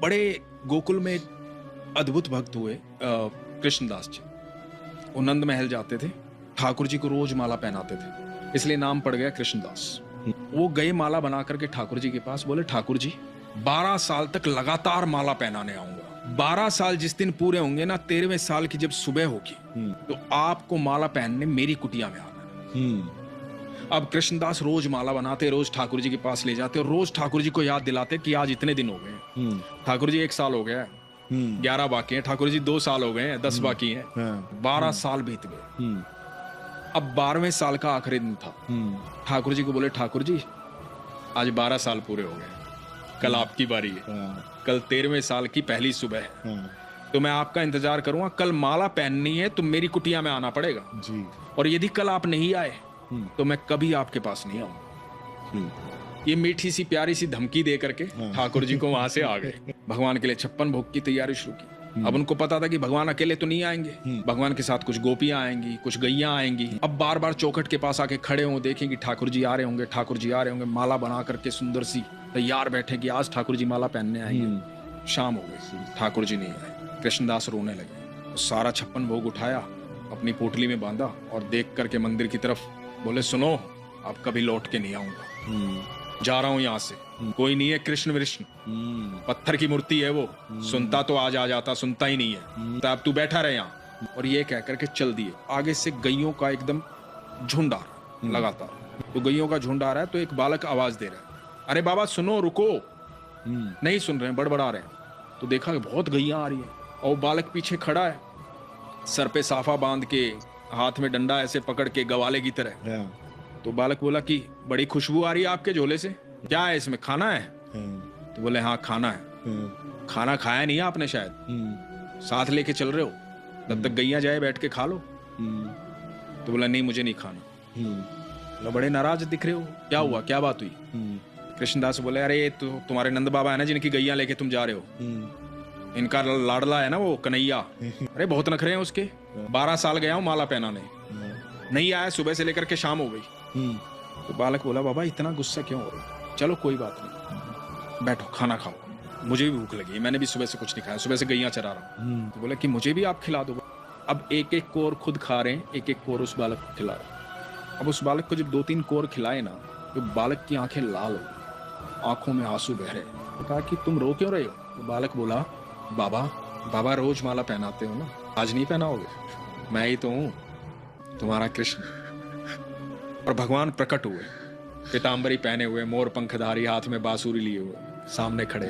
बड़े गोकुल में एक अद्भुत भक्त हुए कृष्णदास जी। वो नंद महल जाते थे, ठाकुर जी को रोज माला पहनाते थे, इसलिए नाम पड़ गया कृष्णदास। वो गए माला बना करके ठाकुर जी के पास, बोले ठाकुर जी 12 साल तक लगातार माला पहनाने आऊंगा। 12 साल जिस दिन पूरे होंगे ना, 13वें साल की जब सुबह होगी तो आपको माला पहनने मेरी कुटिया में आना। अब कृष्णदास रोज माला बनाते, रोज ठाकुर जी के पास ले जाते और रोज ठाकुर जी को याद दिलाते कि आज इतने दिन हो गए। ठाकुर जी 1 साल हो गया है, 11 बाकी हैं। ठाकुर जी 2 साल हो गए हैं, 10 बाकी हैं। 12 साल बीत गए। अब 12वें साल का आखिरी दिन था। ठाकुर जी को बोले ठाकुर जी आज 12 साल पूरे हो गए, कल आपकी बारी है। कल 13वें साल की पहली सुबह है, तो मैं आपका इंतजार करूंगा। कल माला पहननी है तो मेरी कुटिया में आना पड़ेगा जी। और यदि कल आप नहीं आए तो मैं कभी आपके पास नहीं आऊंगा। ये मीठी सी प्यारी सी धमकी दे करके ठाकुर जी को वहां से आ गए। भगवान के लिए 56 भोग की तैयारी शुरू की। अब उनको पता था कि भगवान अकेले तो नहीं आएंगे, भगवान के साथ कुछ गोपियां आएंगी, कुछ गैया आएंगी। अब बार बार चौखट के पास आके खड़े हों, देखें कि ठाकुर जी आ रहे होंगे, ठाकुर जी आ रहे होंगे। माला बना करके सुंदर सी तैयार बैठे कि आज ठाकुर जी माला पहनने आएंगे। शाम हो गई, ठाकुर जी नहीं आए। कृष्णदास रोने लगे। तो सारा 56 भोग उठाया, अपनी पोटली में बांधा और देख करके मंदिर की तरफ बोले, सुनो अब कभी लौट के नहीं आऊंगा, जा रहा हूं यहां से। कोई नहीं है कृष्ण विष्णु, पत्थर की मूर्ति है वो, सुनता तो आज आ जाता, सुनता ही नहीं है, तो अब तू बैठा रहे यहाँ। और ये कह करके चल दिए। आगे से गैयों का एकदम झुंड आ रहा लगातार। तो गैयों का झुंड आ रहा है तो एक बालक आवाज दे रहा है, अरे बाबा सुनो, रुको। नहीं सुन रहे हैं, बड़बड़ा रहे हैं। तो देखा कि बहुत गैया आ रही है और बालक पीछे खड़ा है, सर पे साफा बांध के, हाथ में डंडा ऐसे पकड़ के गवाले की तरह। तो बालक बोला कि बड़ी खुशबू आ रही है आपके झोले से, क्या है इसमें, खाना है? तो बोले हाँ खाना है। खाना खाया नहीं है आपने शायद, साथ लेके चल रहे हो, तब तक गैया जाए बैठ के खा लो। तो बोला नहीं मुझे नहीं खाना। बोला बड़े नाराज दिख रहे हो, क्या हुआ, क्या बात हुई? कृष्णदास बोले अरे तो तुम्हारे नंद बाबा है ना जिनकी गैया लेके तुम जा रहे हो, इनका लाडला है ना वो कन्हैया, अरे बहुत नखरे हैं उसके। 12 साल गया हूं माला पहनाने, नहीं आया, सुबह से लेकर के शाम हो गई। तो बालक बोला बाबा इतना गुस्सा क्यों हो रहा? चलो कोई बात नहीं, बैठो खाना खाओ, मुझे भी भूख लगी, मैंने भी सुबह से कुछ नहीं खाया, सुबह से गैया चरा रहा हूँ। तो बोला कि मुझे भी आप खिला दो। अब एक एक कोर खुद खा रहे हैं, एक एक कोर उस बालक को खिला रहे हैं। अब उस बालक को जब 2-3 कोर खिलाए ना, तो बालक की आंखें लाल हो गई, आंखों में आंसू बह रहे। तो कहा कि तुम रो क्यों रहे हो? तो बालक बोला बाबा रोज माला पहनाते हो ना, आज नहीं पहनाओगे? मैं ही तो हूं तुम्हारा कृष्ण। और भगवान प्रकट हुए, पीतांबरी पहने हुए, मोर पंखधारी, हाथ में बांसुरी लिए हुए, सामने खड़े।